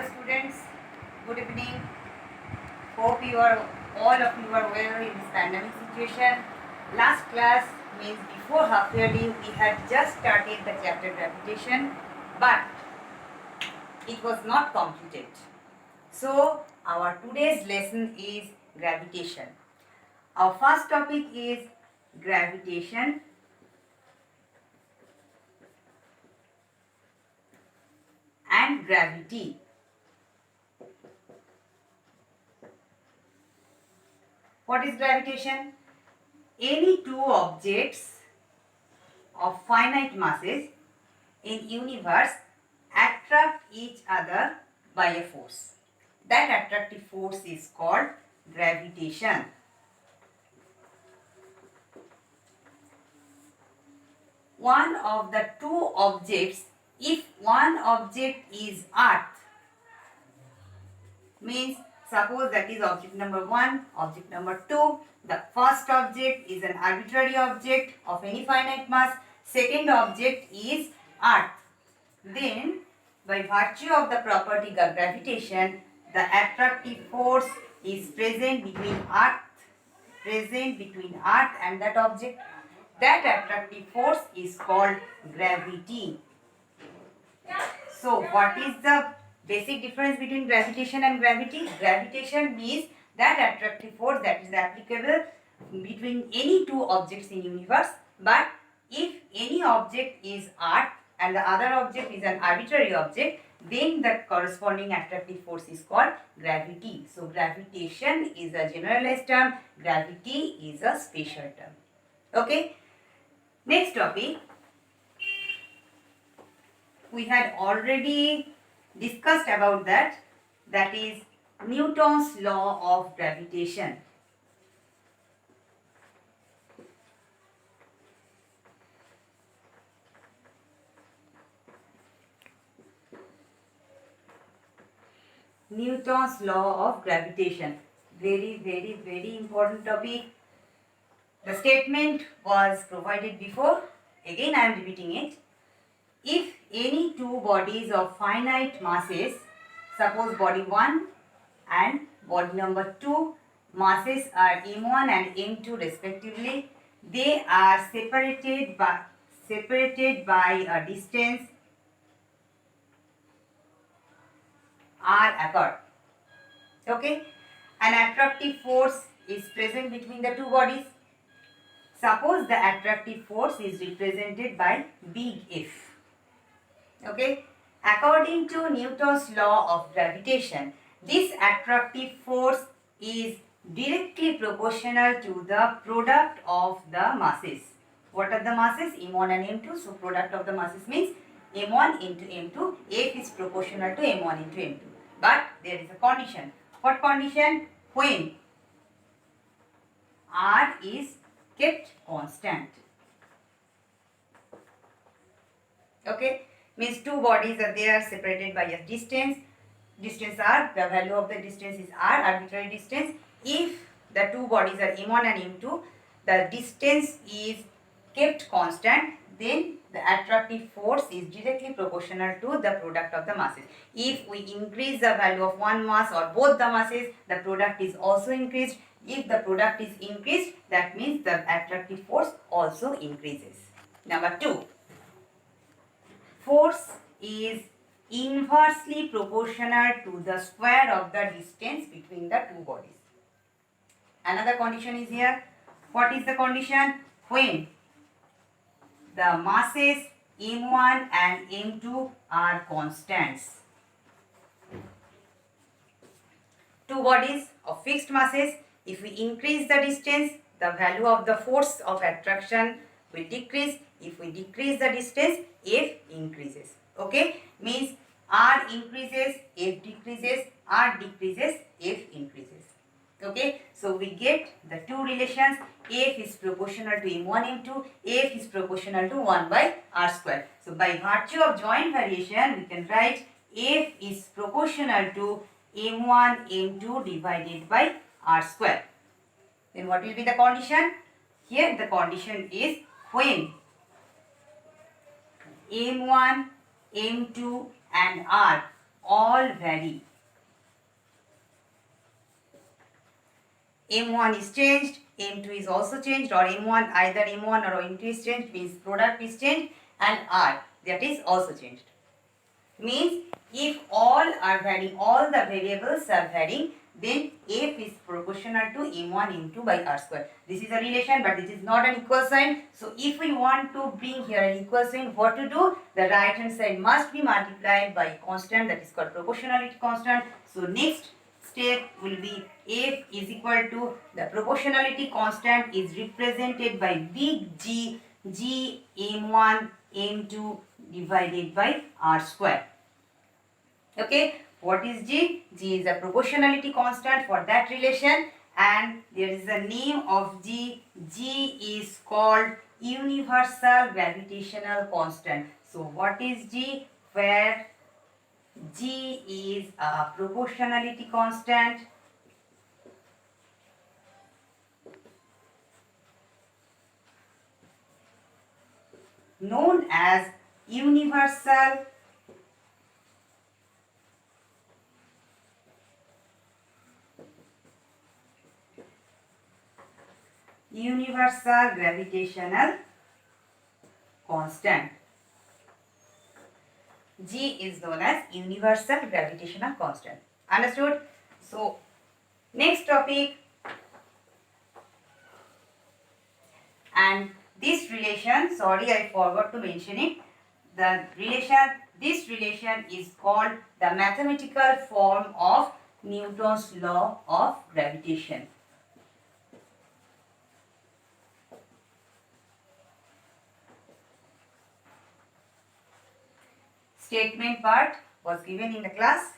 students, good evening. Hope you are all of you are well in this pandemic situation. Last class means before half yearly we had just started the chapter gravitation, but it was not completed. So our today's lesson is gravitation. Our first topic is gravitation and gravity. What is gravitation? Any two objects of finite masses in universe attract each other by a force. That attractive force is called gravitation. One of the two objects, if one object is earth, means suppose that is object number 1, object number 2. The first object is an arbitrary object of any finite mass. Second object is earth. Then by virtue of the property of gravitation, the attractive force is present between earth and that object. That attractive force is called gravity. So what is the basic difference between gravitation and gravity? Gravitation means that attractive force that is applicable between any two objects in universe. But if any object is earth and the other object is an arbitrary object, then the corresponding attractive force is called gravity. So gravitation is a generalized term, gravity is a special term. Okay. Next topic. We had already discussed about that is Newton's law of gravitation. Newton's law of gravitation. Very important topic. The statement was provided before. Again I am repeating it. If any two bodies of finite masses, suppose body 1 and body number 2, masses are m1 and m2 respectively, they are separated by a distance r apart. Okay, an attractive force is present between the two bodies. Suppose the attractive force is represented by big F. Okay, according to Newton's law of gravitation, this attractive force is directly proportional to the product of the masses. What are the masses? m1 and m2. So product of the masses means m1 into m2. F is proportional to m1 into m2. But there is a condition. What condition? When r is kept constant. Okay, means two bodies are there separated by a distance. Distance r, the value of the distance is r, arbitrary distance. If the two bodies are m1 and m2, the distance is kept constant, then the attractive force is directly proportional to the product of the masses. If we increase the value of one mass or both the masses, the product is also increased. If the product is increased, that means the attractive force also increases. Number 2. Force is inversely proportional to the square of the distance between the two bodies. Another condition is here. What is the condition? When the masses m1 and m2 are constants. Two bodies of fixed masses, if we increase the distance, the value of the force of attraction will decrease. If we decrease the distance, F increases. Okay, means R increases, F decreases, R decreases, F increases. Okay, so we get the two relations. F is proportional to m1 m2, F is proportional to 1 by r square. So by virtue of joint variation, we can write F is proportional to m1 m2 divided by r square. Then what will be the condition? Here the condition is when m1, m2 and r all vary. M1 is changed, M2 is also changed, or M1, either M1 or M2 is changed, means product is changed, and R, that is also changed. Means if all are varying, all the variables are varying, then F is proportional to M1 M2 by R square. This is a relation, but this is not an equal sign. So if we want to bring here an equal sign, what to do? The right hand side must be multiplied by a constant, that is called proportionality constant. So next step will be F is equal to, the proportionality constant is represented by big G, G M1 M2 divided by R square. Okay, what is G? G is a proportionality constant for that relation, and there is a name of G. G is called universal gravitational constant. So what is G? Where G is a proportionality constant known as universal gravitational constant. G is known as universal gravitational constant. Understood? So next topic, and this relation, sorry I forgot to mention it, this relation is called the mathematical form of Newton's law of gravitation. Statement part was given in the class,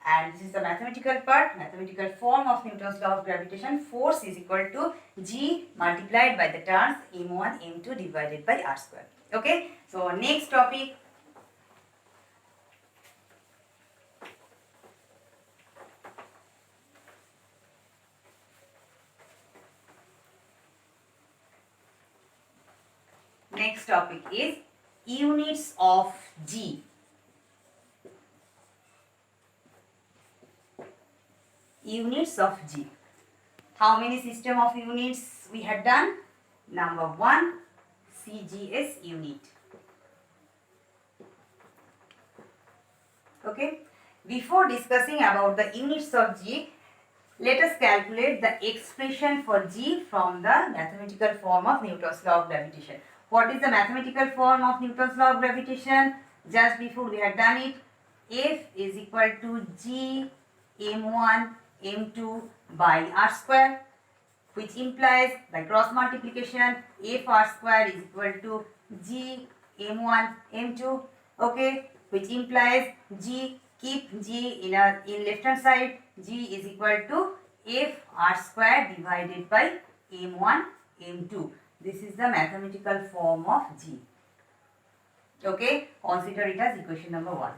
and this is the mathematical part, mathematical form of Newton's law of gravitation. Force is equal to G multiplied by the terms M1 M2 divided by R square. Okay, so next topic, is units of G. Units of G. How many system of units we had done? Number 1, CGS unit. Okay. Before discussing about the units of G, let us calculate the expression for G from the mathematical form of Newton's law of gravitation. What is the mathematical form of Newton's law of gravitation? Just before we had done it. F is equal to G M1 M2 by R square, which implies by cross multiplication F R square is equal to G M1 M2. Okay, which implies G, keep G in left hand side, G is equal to F R square divided by M1 M2. This is the mathematical form of G. Okay, consider it as equation number 1.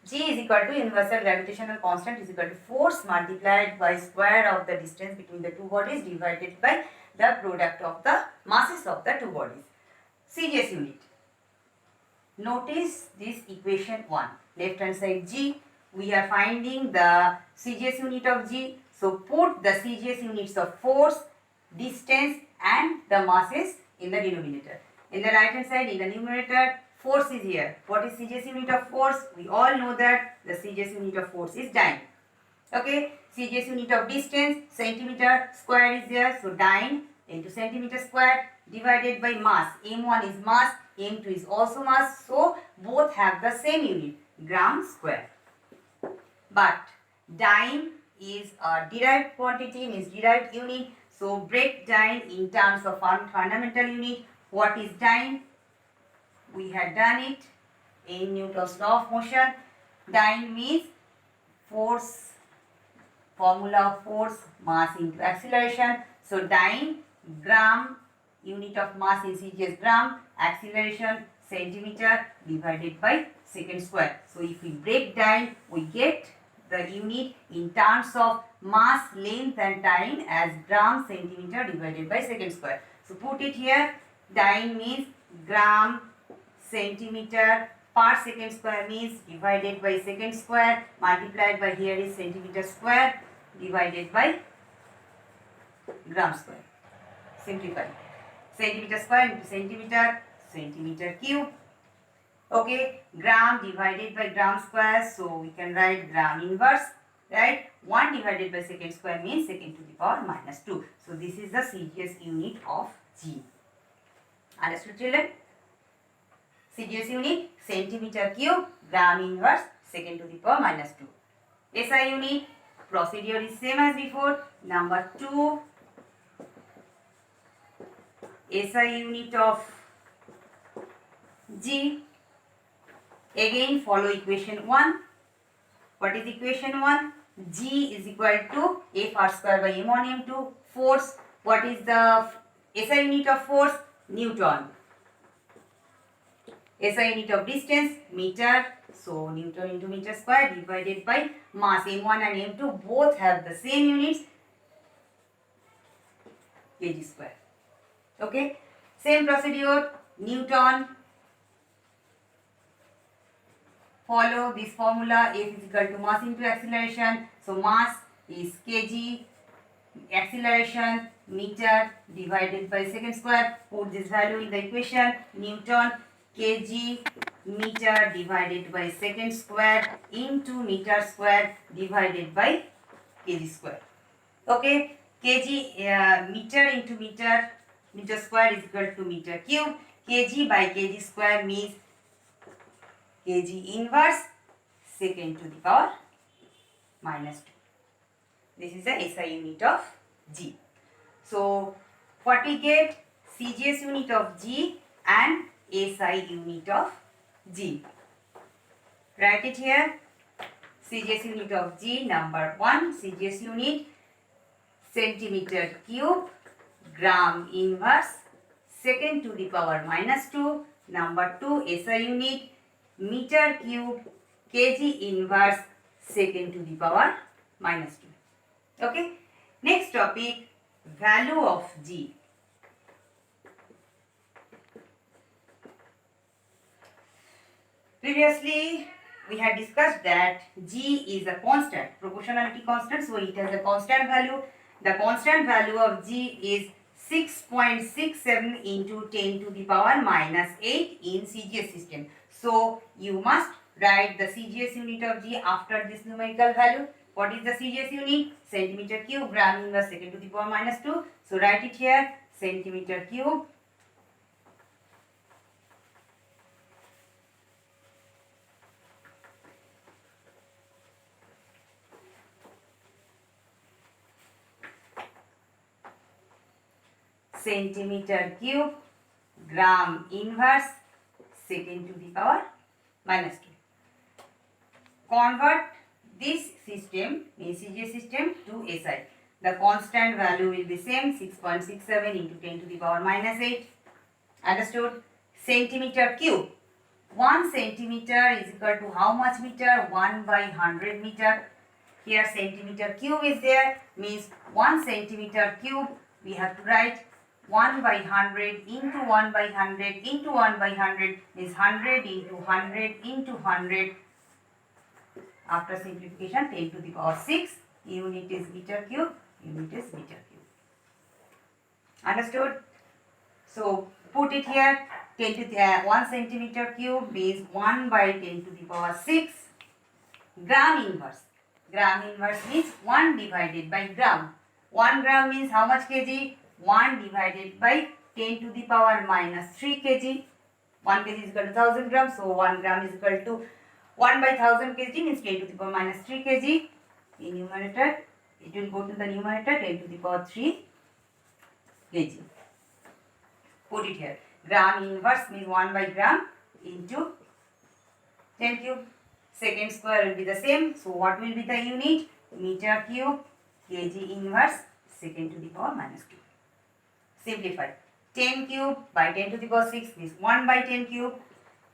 G is equal to universal gravitational constant is equal to force multiplied by square of the distance between the two bodies divided by the product of the masses of the two bodies. CGS unit. Notice this equation 1. Left hand side G. We are finding the CGS unit of G. So put the CGS units of force, distance and the masses in the denominator. In the right hand side, in the numerator, force is here. What is CGS unit of force? We all know that the CGS unit of force is dyne. Okay, CGS unit of distance, centimeter square is there. So dyne into centimeter square divided by mass. M1 is mass, M2 is also mass. So both have the same unit, gram square. But dyne is a derived quantity, means derived unit. So break dyne in terms of fundamental unit. What is dyne? We had done it in Newton's law of motion. Dyne means force, formula of force, mass into acceleration. So dyne, gram, unit of mass in CGS gram, acceleration centimeter divided by second square. So if we break dyne, we get the unit in terms of mass, length and time as gram centimeter divided by second square. So put it here. Dyne means gram centimeter per second square means divided by second square multiplied by here is centimeter square divided by gram square. Simplify. Centimeter square into centimeter, centimeter cube. Okay, gram divided by gram square, so we can write gram inverse, right? 1 divided by second square means second to the power minus 2. So this is the CGS unit of G. Understood, children? CGS unit, centimeter cube, gram inverse, second to the power minus 2. SI unit, procedure is same as before. Number 2, SI unit of G. Again follow equation 1. What is equation 1? G is equal to F r square by m1 m2. Force. What is the SI unit of force? Newton. SI unit of distance? Meter. So Newton into meter square divided by mass. M1 and M2 both have the same units. Kg square. Okay. Same procedure. Newton. Follow this formula. F is equal to mass into acceleration. So mass is kg, acceleration meter divided by second square. Put this value in the equation. Newton kg meter divided by second square into meter square divided by kg square. Okay, kg meter into meter square is equal to meter cube. Kg by kg square means kg inverse second to the power minus 2. This is the SI unit of G. So, what we get? CGS unit of G and SI unit of G. Write it here. CGS unit of G, number 1, CGS unit, centimeter cube, gram inverse, second to the power minus 2. Number 2, SI unit, meter cube, kg inverse, second to the power minus 2. Okay. Next topic, value of G. Previously, we had discussed that G is a constant, proportionality constant, so it has a constant value. The constant value of G is 6.67 into 10 to the power minus 8 in CGS system. So, you must write the CGS unit of G after this numerical value. What is the CGS unit? Centimeter cube, gram inverse, second to the power minus 2. So, write it here, centimeter cube, centimeter cube, gram inverse, second to the power minus 2. Convert this system, CGS system, to SI. The constant value will be same, 6.67 into 10 to the power minus 8. Understood? Centimeter cube. 1 centimeter is equal to how much meter? 1 by 100 meter. Here centimeter cube is there, means 1 centimeter cube. We have to write 1 by 100 into 1 by 100 into 1 by 100 is 100 into 100 into 100. After simplification, 10 to the power 6. Unit is meter cube. Unit is meter cube. Understood? So, put it here. 10 to the 1 centimeter cube means 1 by 10 to the power 6. Gram inverse. Gram inverse means 1 divided by gram. 1 gram means how much kg? 1 divided by 10 to the power minus 3 kg. 1 kg is equal to 1000 grams. So, 1 gram is equal to 1 by 1000 kg means 10 to the power minus 3 kg. In numerator, it will go to the numerator 10 to the power 3 kg. Put it here. Gram inverse means 1 by gram into 10 cube. Second square will be the same. So, what will be the unit? Meter cube, kg inverse, second to the power minus 2. Simplify. 10 cube by 10 to the power 6 means 1 by 10 cube.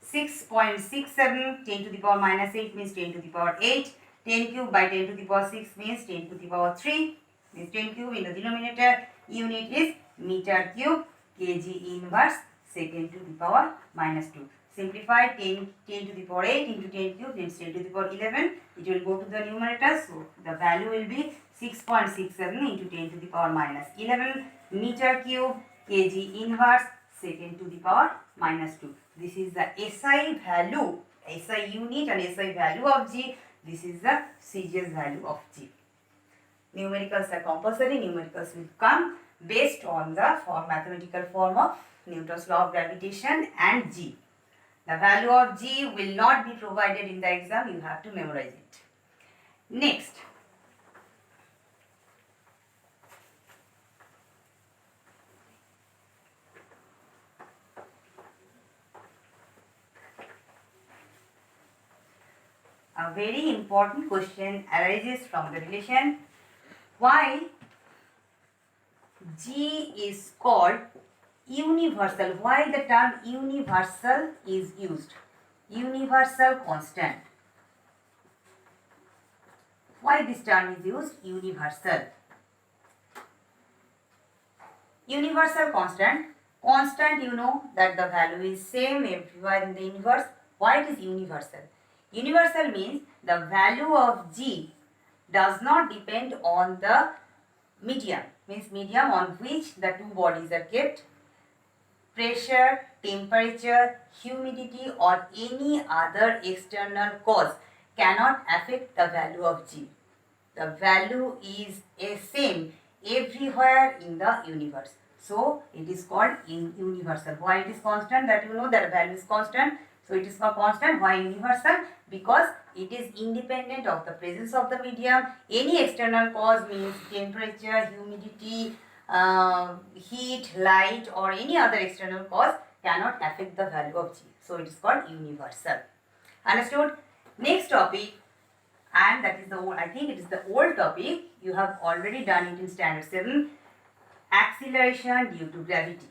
6.67, 10 to the power minus 8 means 10 to the power 8. 10 cube by 10 to the power 6 means 10 to the power 3. Means 10 cube in the denominator. Unit is meter cube, kg inverse, second to the power minus 2. Simplify 10 to the power 8 into 10 cube means 10 to the power 11. It will go to the numerator. So the value will be 6.67 into 10 to the power minus 11 meter cube kg inverse second to the power minus 2. This is the SI value, SI unit and SI value of G. This is the CGS value of G. Numericals are compulsory. Numericals will come based on the mathematical form of Newton's law of gravitation and G. The value of G will not be provided in the exam. You have to memorize it. Next. A very important question arises from the relation why G is called universal. Why the term universal is used? Universal constant. Why this term is used? Universal. Universal constant. Constant, you know that the value is same everywhere in the universe. Why it is universal? Universal means the value of G does not depend on the medium. Means medium on which the two bodies are kept. Pressure, temperature, humidity or any other external cause cannot affect the value of G. The value is a same everywhere in the universe. So it is called universal. Why it is constant? That you know that value is constant. So it is called constant. Why universal? Because it is independent of the presence of the medium. Any external cause means temperature, humidity, heat, light or any other external cause cannot affect the value of G. So it is called universal. Understood? Next topic, and that is the old, I think it is the old topic. You have already done it in standard 7. Acceleration due to gravity.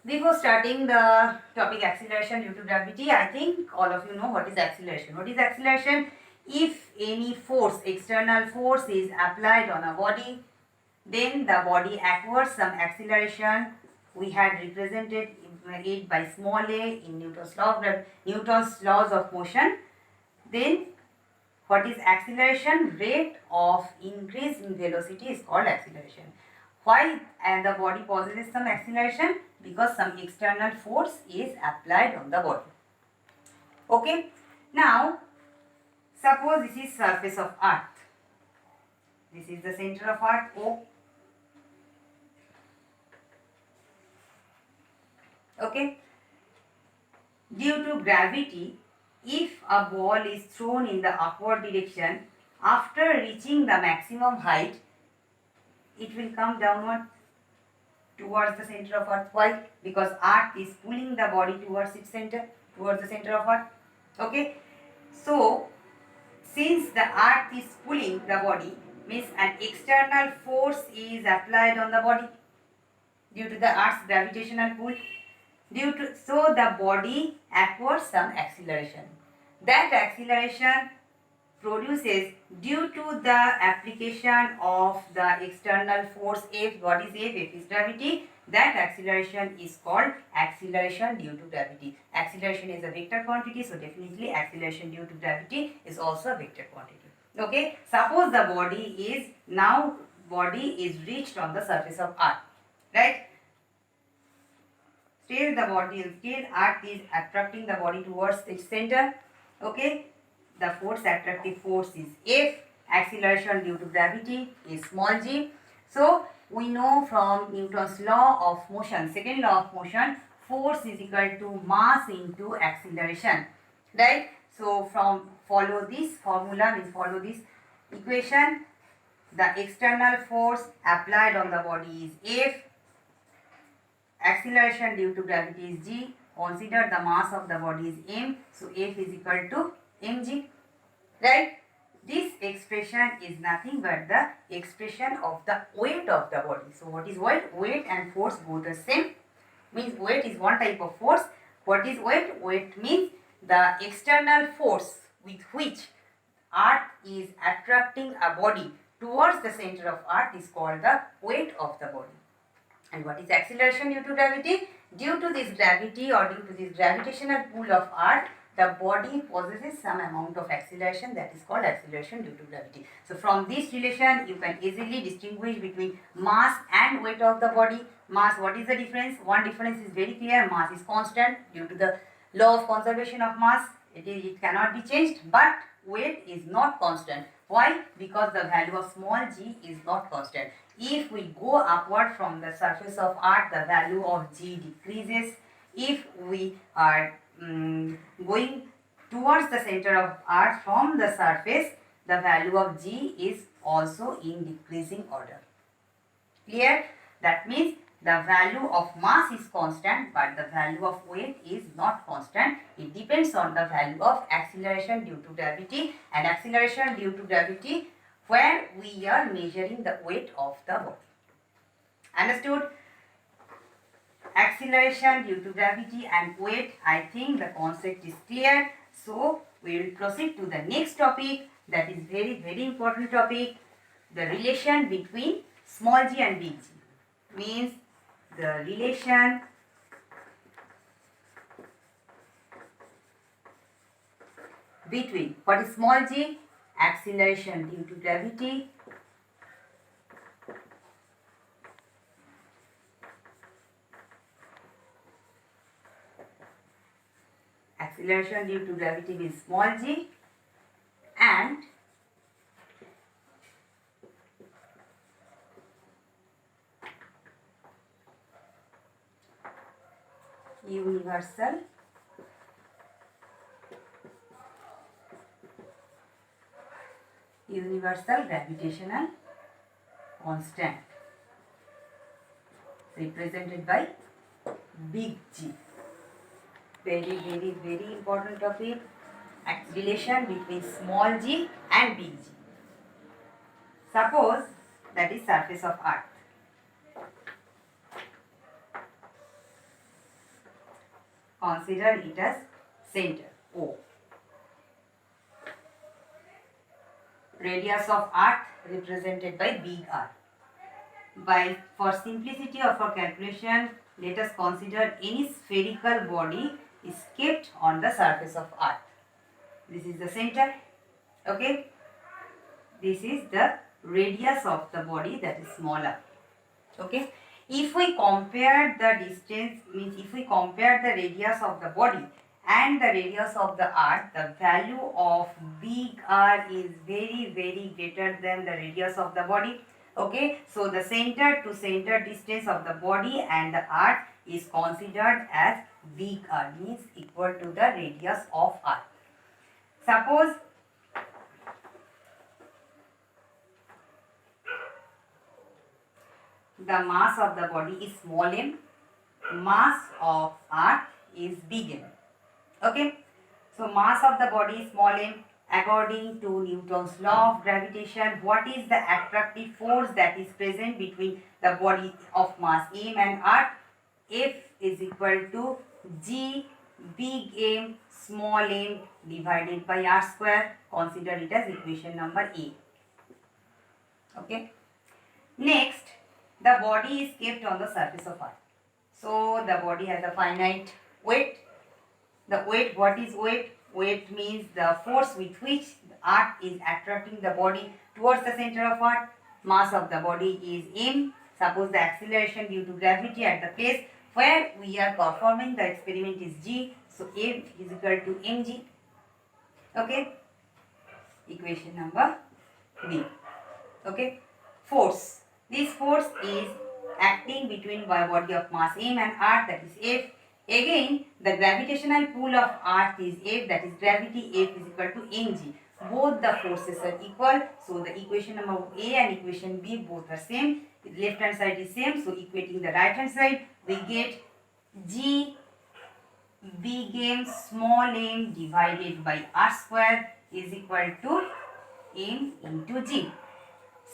Before starting the topic acceleration due to gravity, I think all of you know what is acceleration. What is acceleration? If any force, external force is applied on a body, then the body acquires some acceleration. We had represented it by small a in Newton's laws of motion. Then what is acceleration? Rate of increase in velocity is called acceleration. Why the body possesses some acceleration? Because some external force is applied on the body. Okay. Now, suppose this is surface of earth. This is the center of earth, O. Okay. Due to gravity, if a ball is thrown in the upward direction, after reaching the maximum height, it will come downward towards the center of earth. Why? Because earth is pulling the body towards its center, towards the center of earth. Okay. So, since the earth is pulling the body, means an external force is applied on the body due to the earth's gravitational pull. So the body acquires some acceleration. That acceleration produces due to the application of the external force F. What is F? F is gravity. That acceleration is called acceleration due to gravity. Acceleration is a vector quantity, so definitely acceleration due to gravity is also a vector quantity. Okay. Suppose the body is reached on the surface of earth, right? Still earth is attracting the body towards its center. Okay. The attractive force is F. Acceleration due to gravity is small g. So we know from Newton's law of motion, second law of motion, force is equal to mass into acceleration. Right? So follow this formula, means follow this equation. The external force applied on the body is F. Acceleration due to gravity is g. Consider the mass of the body is m. So F is equal to mg. Right? This expression is nothing but the expression of the weight of the body. So what is weight? Weight and force both the same. Means weight is one type of force. What is weight? Weight means the external force with which earth is attracting a body towards the center of earth is called the weight of the body. And what is acceleration due to gravity? Due to this gravity or due to this gravitational pull of earth, the body possesses some amount of acceleration, that is called acceleration due to gravity. So from this relation, you can easily distinguish between mass and weight of the body. Mass, what is the difference? One difference is very clear. Mass is constant due to the law of conservation of mass. It cannot be changed, but weight is not constant. Why? Because the value of small g is not constant. If we go upward from the surface of earth, the value of g decreases. If we are going towards the center of earth from the surface, the value of g is also in decreasing order. Clear? That means the value of mass is constant, but the value of weight is not constant. It depends on the value of acceleration due to gravity, and acceleration due to gravity where we are measuring the weight of the body. Understood? Acceleration due to gravity and weight, I think the concept is clear. So we will proceed to the next topic, that is very important topic, the relation between small g and big G. Means the relation between what is small g? Acceleration due to gravity due to gravity means small g, and universal gravitational constant represented by big G. Very important topic. Relation between small g and big G. Suppose that is surface of earth. Consider it as center O. Radius of earth represented by big R. For simplicity or for calculation, let us consider any spherical body is kept on the surface of earth. This is the center. Okay. This is the radius of the body, that is smaller. Okay. If we compare the distance, means if we compare the radius of the body and the radius of the earth, the value of big R is very greater than the radius of the body. Okay, so the center to center distance of the body and the earth is considered as big R, means equal to the radius of earth. Suppose the mass of the body is small m, mass of earth is big M. Okay, so mass of the body is small m. According to Newton's law of gravitation, what is the attractive force that is present between the body of mass m and earth? F is equal to G big M small m divided by r square. Consider it as equation number A. Okay. Next, the body is kept on the surface of earth. So the body has a finite weight. The weight, what is weight? Weight means the force with which the earth is attracting the body towards the center of earth. Mass of the body is m. Suppose the acceleration due to gravity at the place where we are performing the experiment is g. So m is equal to mg. Okay. Equation number B. Okay. Force. This force is acting between body of mass m and earth, that is F. Again, the gravitational pull of earth is F, that is gravity. F is equal to mg. Both the forces are equal, so the equation number A and equation B both are same. The left hand side is same, so equating the right hand side, we get G big M small m divided by r square is equal to m into G.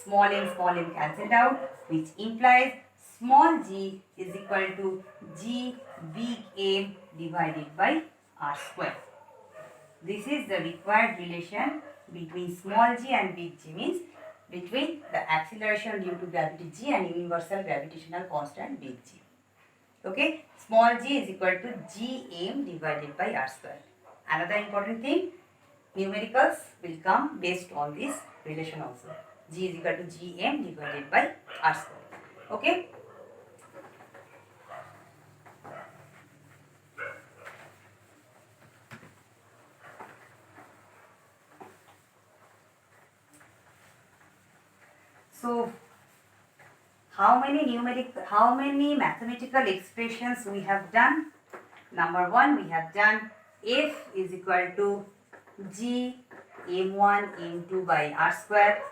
Small m cancelled out, which implies small g is equal to G big M divided by r square. This is the required relation between small g and big G means between the acceleration due to gravity g and universal gravitational constant big G. Okay, small g is equal to gm divided by r square. Another important thing, numericals will come based on this relation also. G is equal to gm divided by r square. Okay. So, how many mathematical expressions we have done? Number one, we have done F is equal to G m1 m2 by r square.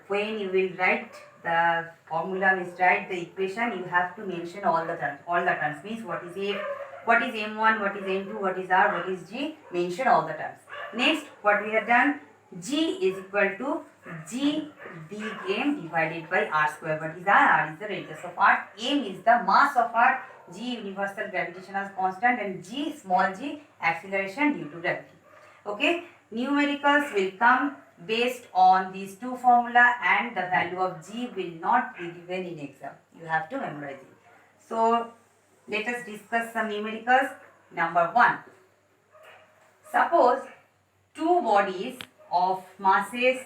When you will write the formula, means write the equation, you have to mention all the terms. All the terms means what is F, what is m1, what is m2, what is r, what is g. Mention all the terms. Next, what we have done, G is equal to G big M divided by r square. What is r? R is the radius of r. M is the mass of r. G universal gravitational constant and g small g acceleration due to gravity. Okay, numericals will come based on these two formula and the value of g will not be given in exam. You have to memorize it. So let us discuss some numericals. Number one, suppose two bodies of masses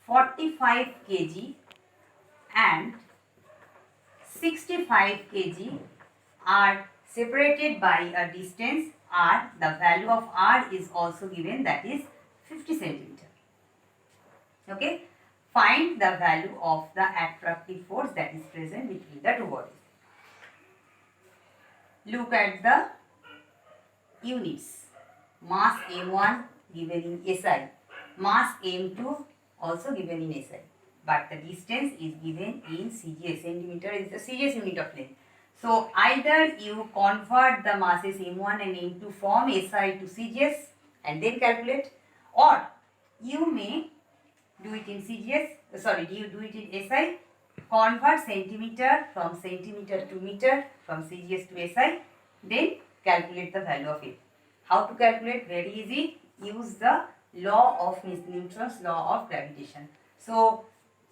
45 kg and 65 kg are separated by a distance r. The value of r is also given, that is 50 centimeter. Okay. Find the value of the attractive force that is present between the two bodies. Look at the units. Mass m1 given in SI. Mass m2 also given in SI. But the distance is given in CGS. Centimeter is the CGS unit of length. So either you convert the masses m1 and m2 from SI to CGS and then calculate, or you may do it in CGS, you do it in SI, convert centimeter from centimeter to meter, from CGS to SI, then calculate the value of it. How to calculate? Very easy. Use the law of Newton's law of gravitation. So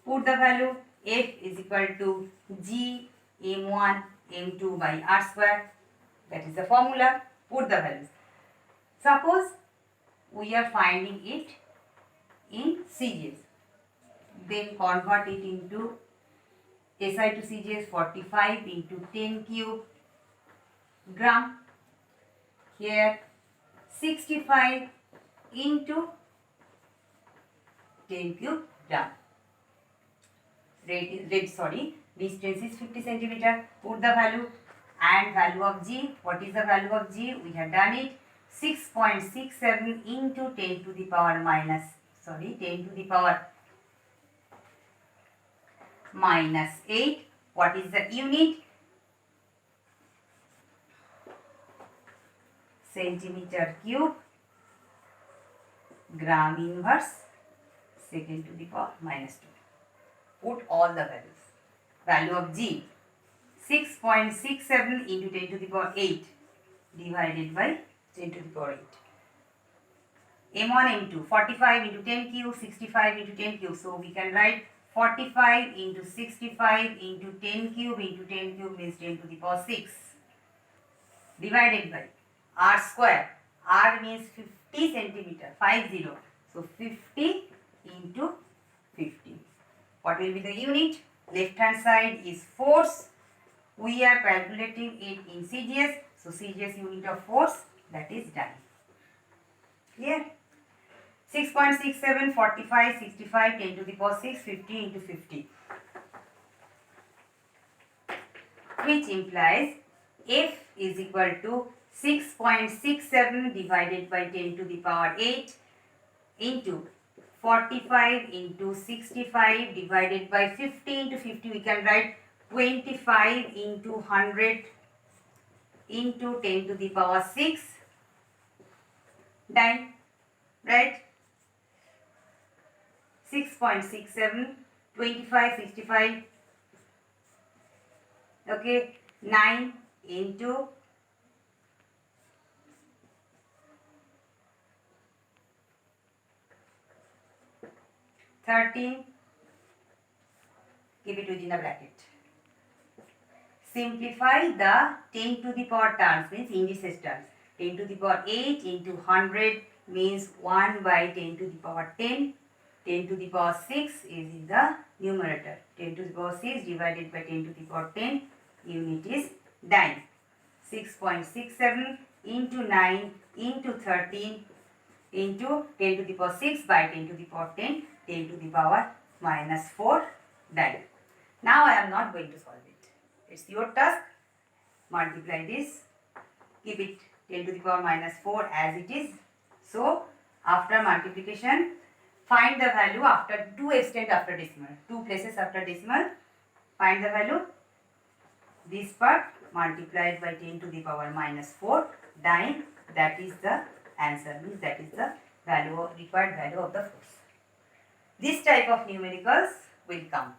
put the value F is equal to G m1 m2 by r square. That is the formula. Put the values. Suppose we are finding it in CGS. Then convert it into SI to CGS. 45 into 10 cube gram. Here 65 into 10 cube gram. Distance is 50 centimeter. Put the value and value of G. What is the value of G? We have done it. 6.67 into 10 to the power minus 8. What is the unit? Centimeter cube gram inverse second to the power minus 2. Put all the values. Value of G 6.67 into 10 to the power 8 divided by 10 to the power 8. M1, M2, 45 into 10 cube, 65 into 10 cube. So we can write 45 into 65 into 10 cube into 10 cube means 10 to the power 6 divided by r square. R means 50 centimeter, 50. So 50 into 50. What will be the unit? Left hand side is force. We are calculating it in CGS. So CGS unit of force, that is done. Clear? 6.67, 45, 65, 10 to the power 6, 50 into 50. Which implies F is equal to 6.67 divided by 10 to the power 8 into 45 into 65 divided by 50 into 50. We can write 25 into 100 into 10 to the power 6. Done. Right? 6.67, 25, 65. Okay. 9 into 10 13, keep it within a bracket. Simplify the 10 to the power terms, means indices terms. 10 to the power 8 into 100 means 1 by 10 to the power 10. 10 to the power 6 is in the numerator. 10 to the power 6 divided by 10 to the power 10, unit is dyne. 6.67 into 9 into 13 into 10 to the power 6 by 10 to the power 10, 10 to the power minus 4 dyne. Now I am not going to solve it. It's your task. Multiply this. Keep it 10 to the power minus 4 as it is. So, after multiplication, find the value after 2 extent after decimal. 2 places after decimal. Find the value. This part multiplied by 10 to the power minus 4 dyne. That is the answer. Means that is the value, required value of the force. This type of numericals will come.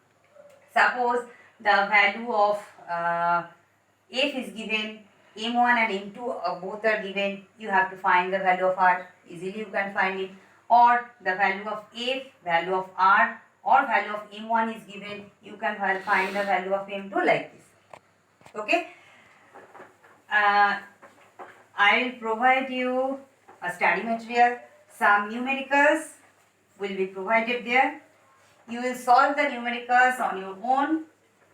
Suppose the value of F is given, M1 and M2 both are given, you have to find the value of R, easily you can find it. Or the value of F, value of R, or value of M1 is given, you can find the value of M2 like this. Okay. I will provide you a study material, some numericals will be provided there. You will solve the numericals on your own,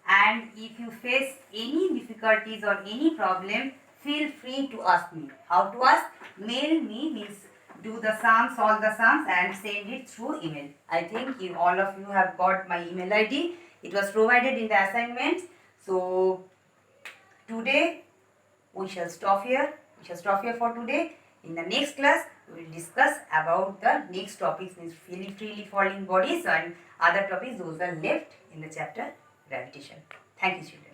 and if you face any difficulties or any problem, feel free to ask me. How to ask? Mail me, means do the sums, solve the sums and send it through email. I think all of you have got my email ID. It was provided in the assignments. So today we shall stop here. We shall stop here for today. In the next class, we will discuss about the next topics, means freely falling bodies, and other topics, those are left in the chapter gravitation. Thank you, students.